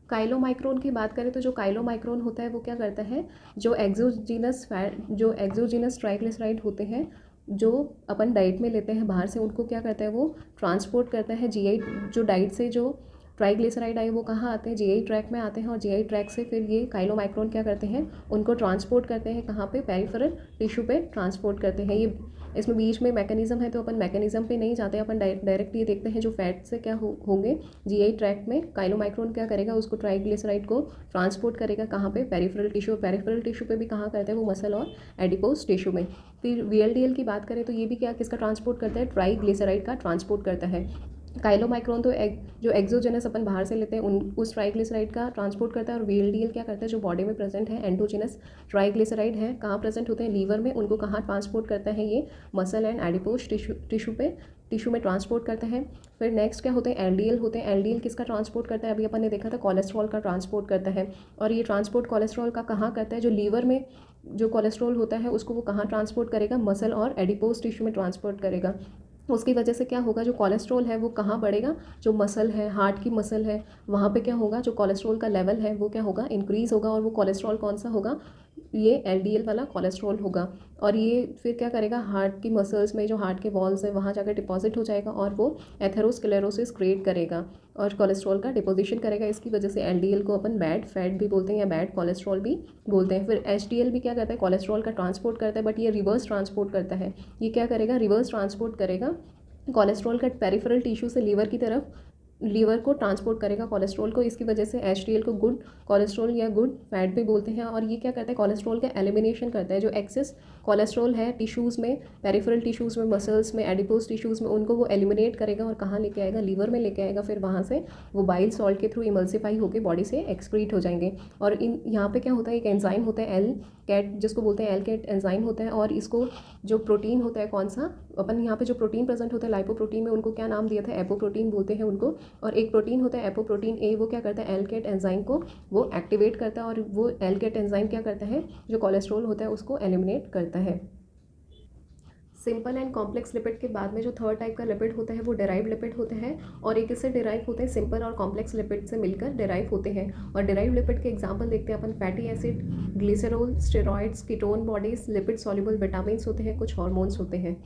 काइलोमाइक्रोन की बात करें तो जो काइलोमाइक्रोन होता है वो क्या करता है, जो एक्सोजीनस ट्राइग्लिसराइड होते हैं जो अपन डाइट में लेते हैं बाहर से, उनको क्या करता है वो ट्रांसपोर्ट करता है GI। जो डाइट से जो ट्राइग्लिसराइड आए वो कहाँ आते हैं, GI ट्रैक में आते हैं, और GI ट्रैक से फिर ये काइलोमाइक्रोन क्या करते हैं, उनको ट्रांसपोर्ट करते हैं कहाँ पे, पेरिफेरल टिश्यू पे ट्रांसपोर्ट करते हैं। ये इसमें बीच में मैकेनिज्म है तो अपन मैकेनिज्म पे नहीं जाते, अपन डायरेक्ट ये देखते हैं जो फैट से क्या होंगे GI ट्रैक में। काइलोमाइक्रोन क्या करेगा, उसको ट्राइग्लिसराइड को ट्रांसपोर्ट करेगा कहाँ पे, पेरिफेरल टिश्यू। पेरिफेरल टिश्यू पे भी कहाँ करता है वो, मसल और एडिपोज टिश्यू में। फिर VLDL की बात करें तो ये भी क्या किसका ट्रांसपोर्ट करता है, ट्राइग्लिसराइड का ट्रांसपोर्ट करता है। काइलोमाइक्रोन तो जो एक्सोजेनस अपन बाहर से लेते हैं उस ट्राइग्लिसराइड का ट्रांसपोर्ट करता है, और VLDL क्या करता है जो बॉडी में प्रेजेंट है एंडोजेनस ट्राइग्लिसराइड है, कहाँ प्रेजेंट होते हैं, लीवर में, उनको कहाँ ट्रांसपोर्ट करता है ये, मसल एंड एडिपोज टिश्यू में ट्रांसपोर्ट करता है। फिर नेक्स्ट क्या होते हैं, LDL होते हैं। LDL किसका ट्रांसपोर्ट करता है, अभी अपन ने देखा था कोलेस्ट्रॉल का ट्रांसपोर्ट करता है। और ये ट्रांसपोर्ट कोलेस्ट्रॉल का कहाँ करता है, जो लीवर में जो कोलेस्ट्रॉल होता है उसको वो कहाँ ट्रांसपोर्ट करेगा, मसल और एडिपोज टिश्यू में ट्रांसपोर्ट करेगा। उसकी वजह से क्या होगा, जो कोलेस्ट्रॉल है वो कहाँ बढ़ेगा, जो मसल है, हार्ट की मसल है, वहाँ पे क्या होगा, जो कोलेस्ट्रॉल का लेवल है वो क्या होगा, इंक्रीज़ होगा। और वो कोलेस्ट्रॉल कौन सा होगा, ये LDL वाला कोलेस्ट्रॉल होगा। और ये फिर क्या करेगा, हार्ट की मसल्स में जो हार्ट के वॉल्स है वहाँ जाकर डिपॉजिट हो जाएगा, और वो एथेरोस्क्लेरोसिस क्रिएट करेगा और कोलेस्ट्रॉल का डिपोजिशन करेगा। इसकी वजह से LDL को अपन बैड फैट भी बोलते हैं या बैड कोलेस्ट्रॉल भी बोलते हैं। फिर HDL भी क्या करता है, कोलेस्ट्रॉल का ट्रांसपोर्ट करता है, बट ये रिवर्स ट्रांसपोर्ट करता है। ये क्या करेगा, रिवर्स ट्रांसपोर्ट करेगा कोलेस्ट्रॉल का पेरिफेरल टिश्यू से लीवर की तरफ, लीवर को ट्रांसपोर्ट करेगा कोलेस्ट्रॉल को। इसकी वजह से HDL को गुड कोलेस्ट्रॉल या गुड फैट भी बोलते हैं। और ये क्या करता है, कोलेस्ट्रॉल का एलिमिनेशन करता है। जो एक्सेस कोलेस्ट्रॉल है टिश्यूज़ में, पेरिफेरल टिश्यूज़ में, मसल्स में, एडिपोज टिश्यूज़ में, उनको वो एलिमिनेट करेगा और कहाँ लेके आएगा, लीवर में लेके आएगा। फिर वहाँ से वो बाइल सॉल्ट के थ्रू इमल्सिफाई होकर बॉडी से एक्सक्रीट हो जाएंगे। और यहाँ पे क्या होता है, एक एंजाइम होता है LCAT, जिसको बोलते हैं LCAT एंजाइम होता है। और इसको जो प्रोटीन होता है कौन सा, अपन यहाँ पे जो प्रोटीन प्रेजेंट होता है लाइपोप्रोटीन में, उनको क्या नाम दिया था, एपोप्रोटीन बोलते हैं उनको। और एक प्रोटीन होता है एपोप्रोटीन A, वो क्या करता है, LCAT एंजाइम को वो एक्टिवेट करता है, और वो LCAT एंजाइम क्या करता है, जो कोलेस्ट्रॉल होता है उसको एलिमिनेट करता है। सिंपल एंड कॉम्प्लेक्स लिपिड के बाद में जो थर्ड टाइप का लिपिड होता है वो डेराइव लिपिड होते हैं, और एक इससे डिराइव होते हैं, सिंपल और कॉम्प्लेक्स लिपिड से मिलकर डिराइव होते हैं। और डिराइव लिपिड के एग्जांपल देखते हैं अपन, fatty acid, glycerol, steroids, ketone bodies, lipid soluble vitamins होते हैं, कुछ हार्मोन्स होते हैं।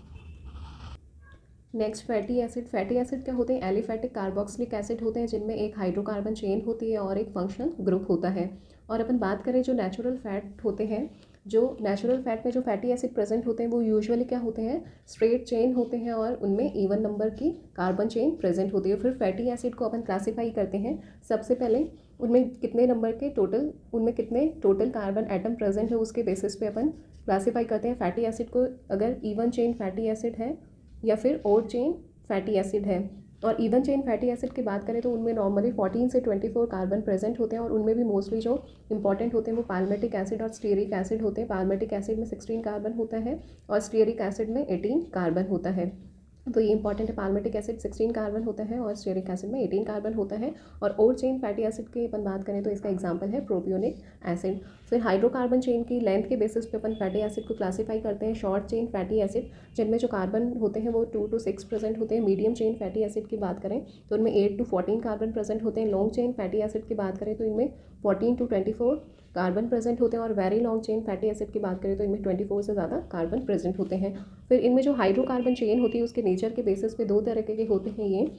Next fatty acid. Fatty acid क्या होते हैं, एलिफैटिक कार्बोक्सिलिक एसिड होते हैं, जिनमें एक हाइड्रोकार्बन चेन होती है और एक फंक्शनल ग्रुप होता है। और अपन बात करें जो नेचुरल फैट होते हैं, जो नेचुरल फैट में जो फैटी एसिड प्रेजेंट होते हैं वो यूजुअली क्या होते हैं, स्ट्रेट चेन होते हैं, और उनमें इवन नंबर की कार्बन चेन प्रेजेंट होती है। फिर फैटी एसिड को अपन क्लासीफाई करते हैं, सबसे पहले उनमें कितने नंबर के टोटल, उनमें कितने टोटल कार्बन एटम प्रेजेंट है उसके बेसिस पे अपन क्लासीफाई करते हैं फैटी एसिड को, अगर इवन चेन फैटी एसिड है या फिर ऑड चेन फैटी एसिड है। और इवन चेन फैटी एसिड की बात करें तो उनमें नॉर्मली 14 से 24 कार्बन प्रेजेंट होते हैं, और उनमें भी मोस्टली जो इंपॉर्टेंट होते हैं वो पाल्मेटिक एसिड और स्टीयरिक एसिड होते हैं। पाल्मेटिक एसिड में 16 कार्बन होता है और स्टीयरिक एसिड में 18 कार्बन होता है। तो ये इंपॉर्टेंट है, पाल्मेटिक एसिड 16 कार्बन होता है और स्टीयरिक एसिड में 18 कार्बन होता है। और ओड चेन फैटी एसिड की अपन बात करें तो इसका एग्जांपल है प्रोपियोनिक एसिड। फिर हाइड्रोकार्बन चेन की लेंथ के बेसिस पे अपन फैटी एसिड को क्लासीफाई करते हैं। शॉर्ट चेन फैटी एसिड, जिनमें जो कार्बन होते हैं वो 2 to 6 प्रेजेंट होते हैं। मीडियम चेन फैटी एसिड की बात करें तो उनमें 8 to 14 कार्बन प्रेजेंट होते हैं। लॉन्ग चेन फैटी एसिड की बात करें तो इनमें 14 to 24 कार्बन प्रेजेंट होते हैं। और very long chain fatty acid की बात करें तो इनमें 24 से ज़्यादा कार्बन प्रेजेंट होते हैं। फिर इनमें जो हाइड्रोकार्बन चेन होती है उसके नेचर के बेसिस पे 2 तरह के होते हैं, ये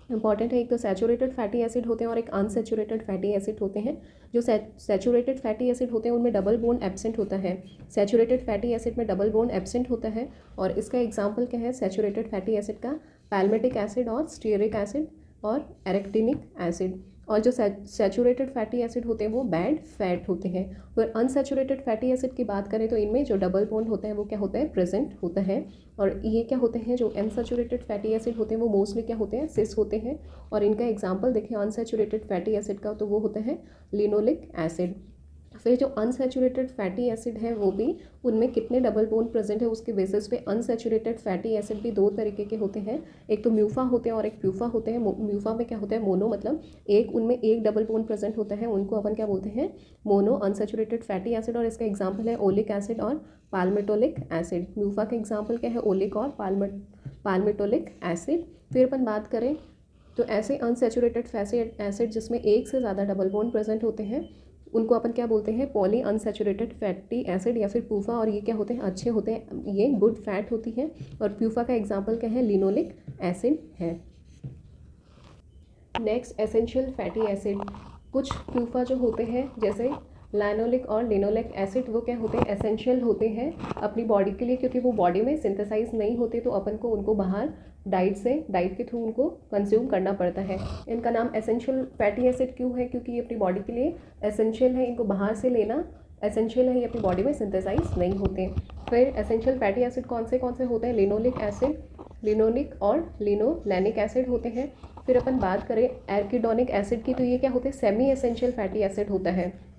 इंपॉर्टेंट है। एक तो सैचुरेटेड फैटी एसिड होते हैं और एक अनसैचुरेटेड फैटी एसिड होते हैं। जो सैचुरेटेड फैटी एसिड होते हैं उनमें डबल बॉन्ड एब्सेंट होता है। सैचुरेटेड फैटी एसिड में डबल बॉन्ड एब्सेंट होता है, और इसका एग्जांपल क्या है सैचुरेटेड फैटी एसिड का, पैल्मेटिक एसिड और स्टीयरिक एसिड और एरेक्टिनिक एसिड। और जो सैचुरेटेड फैटी एसिड होते हैं वो बैड फैट होते हैं। फिर अनसैचुरेटेड फैटी एसिड की बात करें तो इनमें जो डबल बॉन्ड होता है वो क्या होता है, प्रेजेंट होता है। और ये क्या होते हैं, जो अनसैचुरेटेड फैटी एसिड होते हैं वो मोस्टली क्या होते हैं, सिस होते हैं। और इनका एग्जांपल देखें अनसैचुरेटेड फैटी एसिड का तो वो होता है लिनोलिक एसिड। फिर जो अनसैचुरेटेड फैटी एसिड है वो भी, उनमें कितने डबल बॉन्ड प्रेजेंट है उसके बेसिस पे अनसैचुरेटेड फैटी एसिड भी दो तरीके के होते हैं। एक तो म्यूफा होते हैं और एक प्यूफा होते हैं। म्यूफा में क्या होता है, मोनो, मतलब एक, उनमें एक डबल बॉन्ड प्रेजेंट होता है, उनको अपन क्या बोलते हैं, मोनो अनसैचुरेटेड फैटी एसिड। और इसका एग्जाम्पल है ओलिक एसिड और पाल्मिटोलिक एसिड। म्यूफा का एग्जाम्पल क्या है, ओलिक और पाल्मिटोलिक एसिड। फिर अपन बात करें तो ऐसे अनसैचुरेटेड फैटी एसिड जिसमें एक से ज़्यादा डबल बॉन्ड प्रेजेंट होते हैं उनको अपन क्या बोलते हैं, पॉली अनसैचुरेटेड फैटी एसिड या फिर प्यूफा। और ये क्या होते हैं, अच्छे होते हैं, ये गुड फैट होती है। और प्यूफा का एग्जाम्पल क्या है, लिनोलिक एसिड है। Next, essential fatty acid. कुछ प्यूफा जो होते हैं जैसे लाइनोलिक और लिनोलिक एसिड, वो क्या होते हैं, एसेंशियल होते हैं अपनी बॉडी के लिए, क्योंकि वो बॉडी में सिंथेसाइज नहीं होते तो अपन को उनको बाहर डाइट के थ्रू उनको कंज्यूम करना पड़ता है। इनका नाम एसेंशियल फैटी एसिड क्यों है, क्योंकि ये अपनी बॉडी के लिए एसेंशियल है, इनको बाहर से लेना एसेंशियल है, ये अपनी बॉडी में सिंथेसाइज नहीं होते। फिर एसेंशियल फैटी एसिड कौन से होते हैं, लिनोलिक एसिड, लिनोलिक और लिनोलैनिक एसिड होते हैं। फिर अपन बात करें एर्किडोनिक एसिड की, तो ये क्या होते हैं, सेमी एसेंशियल फैटी एसिड होता है।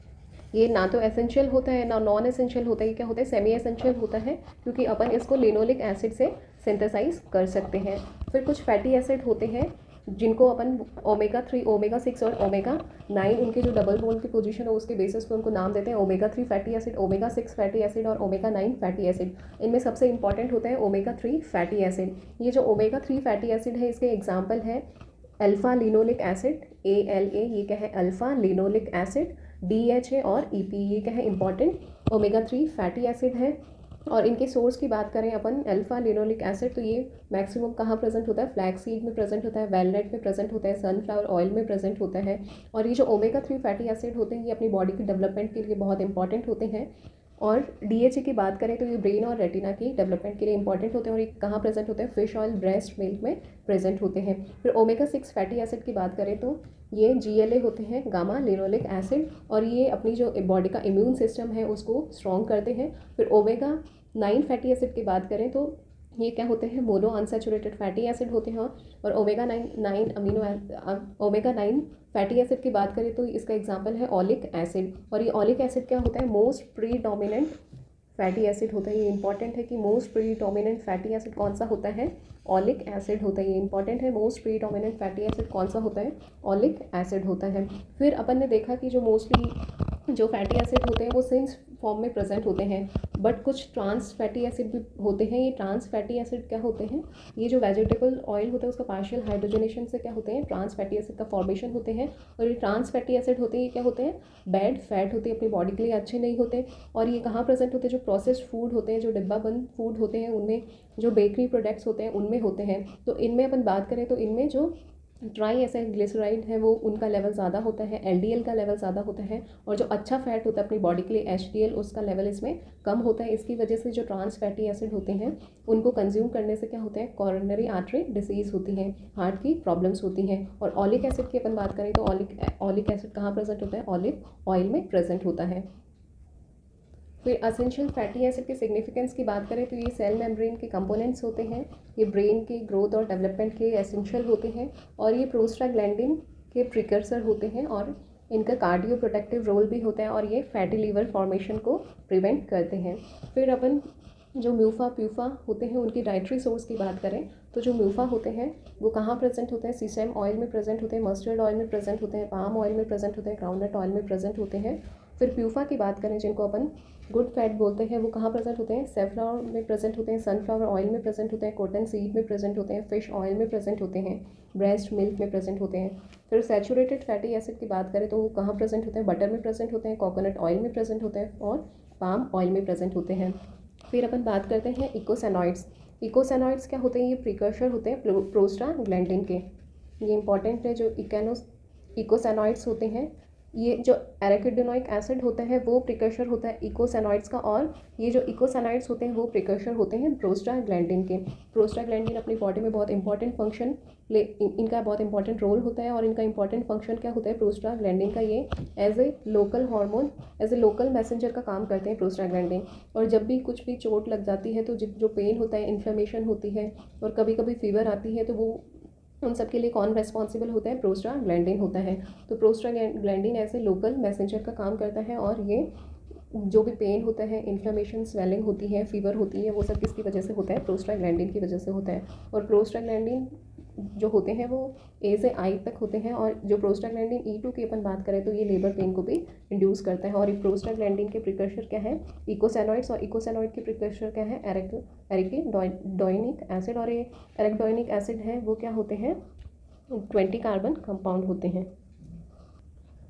ये ना तो एसेंशियल होता है ना नॉन एसेंशियल होता है, ये क्या होता है, सेमी एसेंशियल होता है, क्योंकि अपन इसको लिनोलिक एसिड से सिंथेसाइज कर सकते हैं। फिर कुछ फैटी एसिड होते हैं जिनको अपन ओमेगा 3, ओमेगा 6 और ओमेगा 9, उनके जो डबल बॉन्ड की पोजीशन है उसके बेसिस पे उनको नाम देते हैं omega 3 fatty acid, omega 6 fatty acid और ओमेगा 9 फैटी एसिड। इनमें सबसे इंपॉर्टेंट होता है ओमेगा 3 फैटी एसिड। ये जो ओमेगा 3 फैटी एसिड है इसके एग्जाम्पल है अल्फा लिनोलिक एसिड, ALA, ये क्या है, अल्फा लिनोलिक एसिड, DHA और EP, ये क्या है, इंपॉर्टेंट ओमेगा 3 फैटी एसिड है। और इनके सोर्स की बात करें अपन, अल्फा लिनोलिक एसिड, तो ये मैक्सिमम कहाँ प्रेजेंट होता है, फ्लैक्स सीड में प्रेजेंट होता है, वैलनट में प्रेजेंट होता है, सनफ्लावर ऑयल में प्रेजेंट होता है। और ये जो ओमेगा 3 फैटी एसिड होते हैं ये अपनी बॉडी की डेवलपमेंट के लिए बहुत इंपॉर्टेंट होते हैं। और DHA की बात करें तो ये ब्रेन और रेटिना की डेवलपमेंट के लिए इंपॉर्टेंट होते हैं। और ये कहाँ प्रेजेंट होते हैं, फिश ऑयल, ब्रेस्ट मिल्क में प्रेजेंट होते हैं। फिर ओमेगा 6 फैटी एसिड की बात करें तो ये GLA होते हैं, गामा लिनोलिक एसिड, और ये अपनी जो बॉडी का इम्यून सिस्टम है उसको स्ट्रॉन्ग करते हैं। फिर ओमेगा 9 फैटी एसिड की बात करें तो ये क्या होते हैं, मोनो अनसैचुरेटेड फैटी एसिड होते हैं। और ओमेगा 9 फैटी एसिड की बात करें तो इसका एग्जांपल है ऑलिक एसिड। और ये ऑलिक एसिड क्या होता है, मोस्ट प्रीडोमिनेंट फैटी एसिड होता है। ये इंपॉर्टेंट है कि मोस्ट प्रीडोमिनेंट फैटी एसिड कौन सा होता है, ऑलिक एसिड होता है। ये इंपॉर्टेंट है, मोस्ट प्रीडोमिनेंट फैटी एसिड कौन सा होता है, ऑलिक एसिड होता है। फिर अपन ने देखा कि जो मोस्टली जो फैटी एसिड होते हैं वो सिंस फॉर्म में प्रेजेंट होते हैं, बट कुछ ट्रांस फैटी एसिड भी होते हैं। ये ट्रांस फैटी एसिड क्या होते हैं, ये जो वेजिटेबल ऑयल होता है उसका पार्शियल हाइड्रोजनेशन से क्या होते हैं, ट्रांस फैटी एसिड का फॉर्मेशन होते हैं। और ये ट्रांस फैटी एसिड होते हैं, ये क्या होते हैं, बैड फैट होते हैं, अपनी बॉडी के लिए अच्छे नहीं होते। और ये कहाँ प्रेजेंट होते हैं, जो प्रोसेस्ड फूड होते हैं, जो डिब्बाबंद फूड होते हैं उनमें, जो बेकरी प्रोडक्ट्स होते हैं उनमें होते हैं। तो इनमें अपन बात करें तो इनमें जो ट्राई एसिड ग्लिसराइड है वो उनका लेवल ज़्यादा होता है, LDL का लेवल ज़्यादा होता है। और जो अच्छा फैट होता है अपनी बॉडी के लिए HDL, उसका लेवल इसमें कम होता है। इसकी वजह से जो ट्रांस फैटी एसिड होते हैं उनको कंज्यूम करने से क्या होता है, कॉरोनरी आर्टरी डिसीज़ होती है, हार्ट की प्रॉब्लम्स होती हैं। और ऑलिक एसिड की अपन बात करें तो ऑलिक एसिड कहाँ प्रेजेंट होता है, ऑलिव ऑयल में प्रेजेंट होता है। फिर एसेंशियल फैटी एसिड के सिग्निफिकेंस की बात करें तो ये सेल मेम्ब्रेन के कंपोनेंट्स होते हैं, ये ब्रेन की ग्रोथ और डेवलपमेंट के लिए एसेंशियल होते हैं। और ये प्रोस्टाग्लैंडिन के प्रिकर्सर होते हैं और इनका कार्डियो प्रोटेक्टिव रोल भी होता है। और ये फैटी लीवर फॉर्मेशन को प्रिवेंट करते हैं। फिर अपन जो म्यूफा प्यूफा होते हैं उनकी डाइटरी सोर्स की बात करें तो जो म्यूफा होते हैं वो कहाँ प्रेजेंट होते हैं, सीसम ऑयल में प्रेजेंट होते हैं, मस्टर्ड ऑयल में प्रेजेंट होते हैं, पाम ऑयल में प्रेजेंट होते हैं, ग्राउंडनट ऑयल में प्रेजेंट होते हैं। फिर प्यूफा की बात करें जिनको अपन गुड फैट बोलते हैं, वो कहाँ प्रेजेंट होते हैं, सेफ्लॉवर में प्रेजेंट होते हैं, सनफ्लावर ऑयल में प्रेजेंट होते हैं, कॉटन सीड में प्रेजेंट होते हैं, फिश ऑयल में प्रेजेंट होते हैं, ब्रेस्ट मिल्क में प्रेजेंट होते हैं। फिर सैचुरेटेड फैटी एसिड की बात करें तो वो कहाँ प्रेजेंट होते हैं, बटर में प्रेजेंट होते हैं, कोकोनट ऑयल में प्रेजेंट होते हैं और पाम ऑयल में प्रेजेंट होते हैं। फिर अपन बात करते हैं इकोसैनॉइड्स। इकोसैनॉइड्स क्या होते हैं, ये प्रिकर्सर होते हैं प्रोस्टाग्लैंडिन के। ये इंपॉर्टेंट है, जो इकोसैनॉइड्स होते हैं, ये जो एराकिडोनिक एसिड होता है वो प्रिकर्सर होता है इकोसैनॉइड्स का, और ये जो इकोसैनॉइड्स होते हैं वो प्रिकर्सर होते हैं प्रोस्टाग्लैंडिन के। प्रोस्टाग्लैंडिन अपनी बॉडी में बहुत इंपॉर्टेंट फंक्शन इनका बहुत इंपॉर्टेंट रोल होता है। और इनका इंपॉर्टेंट फंक्शन क्या होता है, प्रोस्टाग्लैंडिन का ये as a local hormone, as a local messenger का काम करते हैं प्रोस्टाग्लैंडिन। और जब भी कुछ भी चोट लग जाती है तो जो पेन होता है, इन्फ्लेमेशन होती है और कभी कभी फीवर आती है, तो वो उन सब के लिए कौन रेस्पॉन्सिबल होता है? प्रोस्टाग्लैंडिन होता है। तो प्रोस्टाग्लैंडिन ऐसे लोकल मैसेंजर का काम करता है और ये जो भी पेन होता है, इन्फ्लेमेशन, स्वेलिंग होती है, फीवर होती है, वो सब किसकी वजह से होता है? प्रोस्टाग्लैंडिन की वजह से होता है। और प्रोस्टाग्लैंडिन जो होते हैं वो ए से आई तक होते हैं, और जो प्रोस्टाग्लैंडिन E2 की अपन बात करें तो ये लेबर पेन को भी इंड्यूस करता है। और ये प्रोस्टाग्लैंडिन के प्रिकर्सर क्या है? इकोसैनॉइड्स, और इकोसैनॉइड के प्रिकर्सर क्या है? एरिकिडोनिक एसिड, और ये एरिकिडोनिक एसिड है वो क्या होते हैं? 20 कार्बन कंपाउंड होते हैं।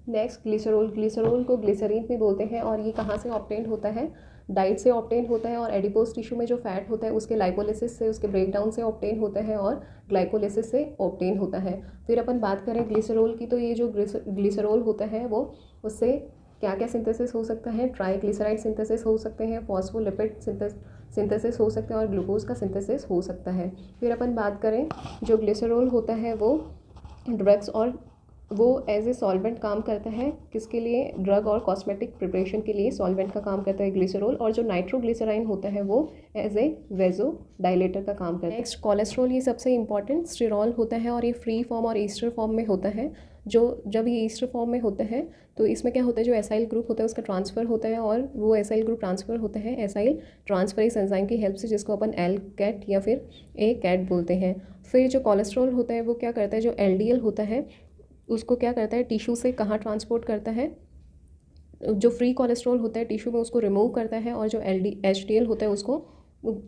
Next glycerol. ग्लिसरॉल को ग्लिसरीन भी बोलते हैं, और ये कहाँ से ऑब्टेन होता है? डाइट से ऑब्टेन होता है, और एडिपोज टिश्यू में जो फैट होता है उसके लाइपोलिसिस से, उसके ब्रेकडाउन से ऑब्टेन होता है, और ग्लाइकोलिसिस से ऑब्टेन होता है। फिर अपन बात करें ग्लिसरॉल की, तो ये जो ग्लिसरॉल होता है वो उससे क्या क्या सिंथेसिस हो सकता है? ट्राइग्लिसराइड सिंथेसिस हो सकते हैं, फॉस्फोलिपिड सिंथेसिस हो सकते हैं, और ग्लूकोज का सिंथेसिस हो सकता है। फिर अपन बात करें जो ग्लिसरॉल होता है वो ड्रग्स, और वो एज ए सॉल्वेंट काम करता है किसके लिए? ड्रग और कॉस्मेटिक प्रिपरेशन के लिए सॉल्वेंट का काम करता है ग्लिसरॉल। और जो नाइट्रोग्लिसराइन होता है वो एज ए वेजो डायलेटर का काम करता है। नेक्स्ट कोलेस्ट्रॉल, ये सबसे इंपॉर्टेंट स्टेरॉल होता है, और ये फ्री फॉर्म और ईस्टर फॉर्म में होता है। जब ये ईस्टर फॉर्म में होता है तो इसमें क्या होता है? जो एसाइल ग्रुप होता है उसका ट्रांसफ़र होता है, और वो एसाइल ग्रुप ट्रांसफ़र होता है एसाइल ट्रांसफरेज एंजाइम की हेल्प से, जिसको अपन एल कैट या फिर ए कैट बोलते हैं। फिर जो कोलेस्ट्रॉल होता है वो क्या करता है? जो LDL होता है उसको क्या करता है? टिश्यू से कहाँ ट्रांसपोर्ट करता है? जो फ्री कोलेस्ट्रॉल होता है टिश्यू में उसको रिमूव करता है, और जो HDL होता है उसको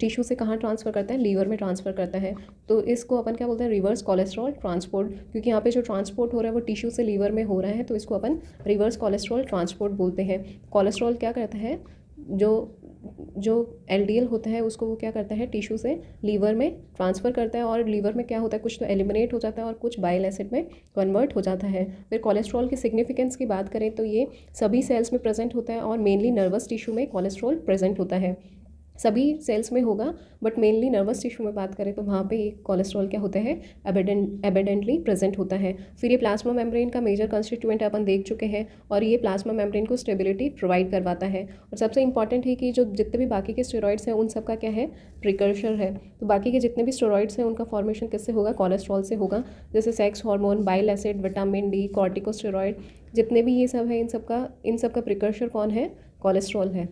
टिश्यू से कहाँ ट्रांसफ़र करता है? लीवर में ट्रांसफ़र करता है। तो इसको अपन क्या बोलते हैं? रिवर्स कोलेस्ट्रॉल ट्रांसपोर्ट, क्योंकि यहाँ पे जो ट्रांसपोर्ट हो रहा है वो टिश्यू से लीवर में हो रहा है, तो इसको अपन रिवर्स कोलेस्ट्रॉल ट्रांसपोर्ट बोलते हैं। कोलेस्ट्रॉल क्या करता है? जो LDL होता है उसको वो क्या करता है? टिश्यू से लीवर में ट्रांसफ़र करता है, और लीवर में क्या होता है? कुछ तो एलिमिनेट हो जाता है और कुछ बाइल एसिड में कन्वर्ट हो जाता है। फिर कोलेस्ट्रॉल की सिग्निफिकेंस की बात करें तो ये सभी सेल्स में प्रेजेंट होता है, और मेनली नर्वस टिश्यू में कोलेस्ट्रॉल प्रेजेंट होता है। सभी सेल्स में होगा बट मेनली नर्वस टिश्यू में बात करें तो वहाँ पे कोलेस्ट्रॉल क्या होता है? एबिडेंटली प्रेजेंट होता है। फिर ये प्लाज्मा मेम्ब्रेन का मेजर कंस्टिट्यूएंट अपन देख चुके हैं, और ये प्लाज्मा मेम्ब्रेन को स्टेबिलिटी प्रोवाइड करवाता है। और सबसे इंपॉर्टेंट है कि जो जितने भी बाकी के स्टेरॉइड्स हैं उन सब का क्या है? प्रिकर्सर है। तो बाकी के जितने भी स्टेरॉइड्स हैं उनका फॉर्मेशन किससे होगा? कोलेस्ट्रॉल से होगा, जैसे sex hormone, bile acid, vitamin D, corticosteroid, जितने भी ये सब है इन सब का प्रिकर्सर कौन है? कोलेस्ट्रॉल है।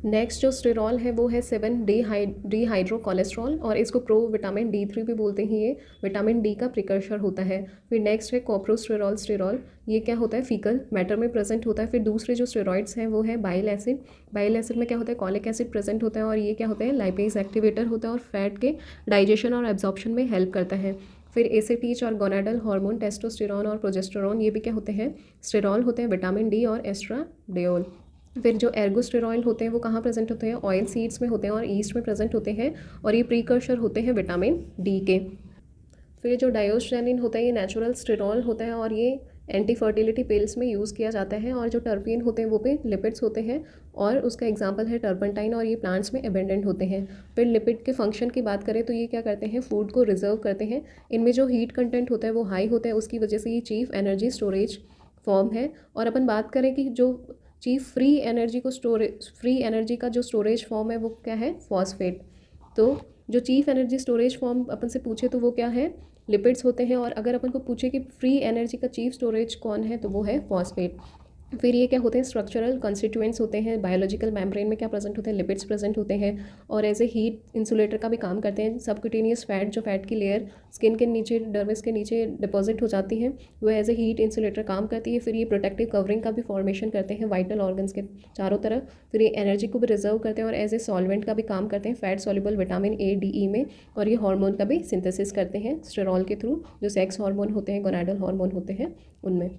नेक्स्ट जो स्टेरॉल है वो है 7-डीहाइड्रो कोलेस्ट्रॉल, और इसको प्रो विटामिन D3 भी बोलते हैं। ये विटामिन D का प्रिकर्सर होता है। फिर नेक्स्ट है कोप्रोस्टेरॉल स्टेरॉल, ये क्या होता है? फीकल मैटर में प्रेजेंट होता है। फिर दूसरे जो स्टेरॉइड्स हैं वो है बाइल एसिड। बाइल एसिड में क्या होता है? कॉलिक एसिड प्रेजेंट होता है, और ये क्या होता है? लाइपेज एक्टिवेटर होता है, और फैट के डाइजेशन और एब्जॉर्प्शन में हेल्प करता है। फिर ACTH और गोनाडल हार्मोन, टेस्टोस्टेरॉन और प्रोजेस्टेरॉन, ये भी क्या होते हैं? स्टेरॉल होते हैं, विटामिन D और एस्ट्राडियोल। फिर जो एर्गोस्टेरॉइल होते हैं वो कहाँ प्रेजेंट होते हैं? ऑयल सीड्स में होते हैं और ईस्ट में प्रेजेंट होते हैं, और ये प्रीकर्सर होते हैं विटामिन D के। फिर जो डायोस्टेनिन होता है ये नेचुरल स्टेरॉल होता है, और ये एंटी फर्टिलिटी पिल्स में यूज़ किया जाता है। और जो टर्पीन होते हैं वो पे लिपिड्स होते हैं, और उसका एग्जांपल है टर्पेंटाइन, और ये प्लांट्स में एबेंडेंट होते हैं। फिर लिपिड के फंक्शन की बात करें तो ये क्या करते हैं? फूड को रिजर्व करते हैं। इनमें जो हीट कंटेंट होता है वो हाई होता है, उसकी वजह से ये चीफ एनर्जी स्टोरेज फॉर्म है। और अपन बात करें कि जो चीफ फ्री एनर्जी का जो स्टोरेज फॉर्म है वो क्या है? फॉस्फेट। तो जो चीफ एनर्जी स्टोरेज फॉर्म अपन से पूछे तो वो क्या है? लिपिड्स होते हैं। और अगर अपन को पूछे कि फ्री एनर्जी का चीफ स्टोरेज कौन है तो वो है फॉस्फेट। फिर ये क्या होते हैं? स्ट्रक्चरल कंस्टिट्यूएंट्स होते हैं। बायोलॉजिकल मेम्ब्रेन में क्या प्रेजेंट होते हैं? लिपिड्स प्रेजेंट होते हैं, और एज ए हीट इंसुलेटर का भी काम करते हैं। सबक्यूटेनियस फैट, जो फैट की लेयर स्किन के नीचे, डर्मिस के नीचे डिपॉजिट हो जाती है, वो एज ए हीट इंसुलेटर काम करती है। फिर ये प्रोटेक्टिव कवरिंग का भी फॉर्मेशन करते हैं वाइटल ऑर्गन्स के चारों तरफ। फिर ये एनर्जी को भी रिजर्व करते हैं, और एज ए सॉल्वेंट का भी काम करते हैं fat soluble vitamin A, D, E में। और ये हार्मोन का भी सिंथेसिस करते हैं स्टेरॉल के थ्रू, जो सेक्स हार्मोन होते हैं, गोनाडल हार्मोन होते हैं उनमें।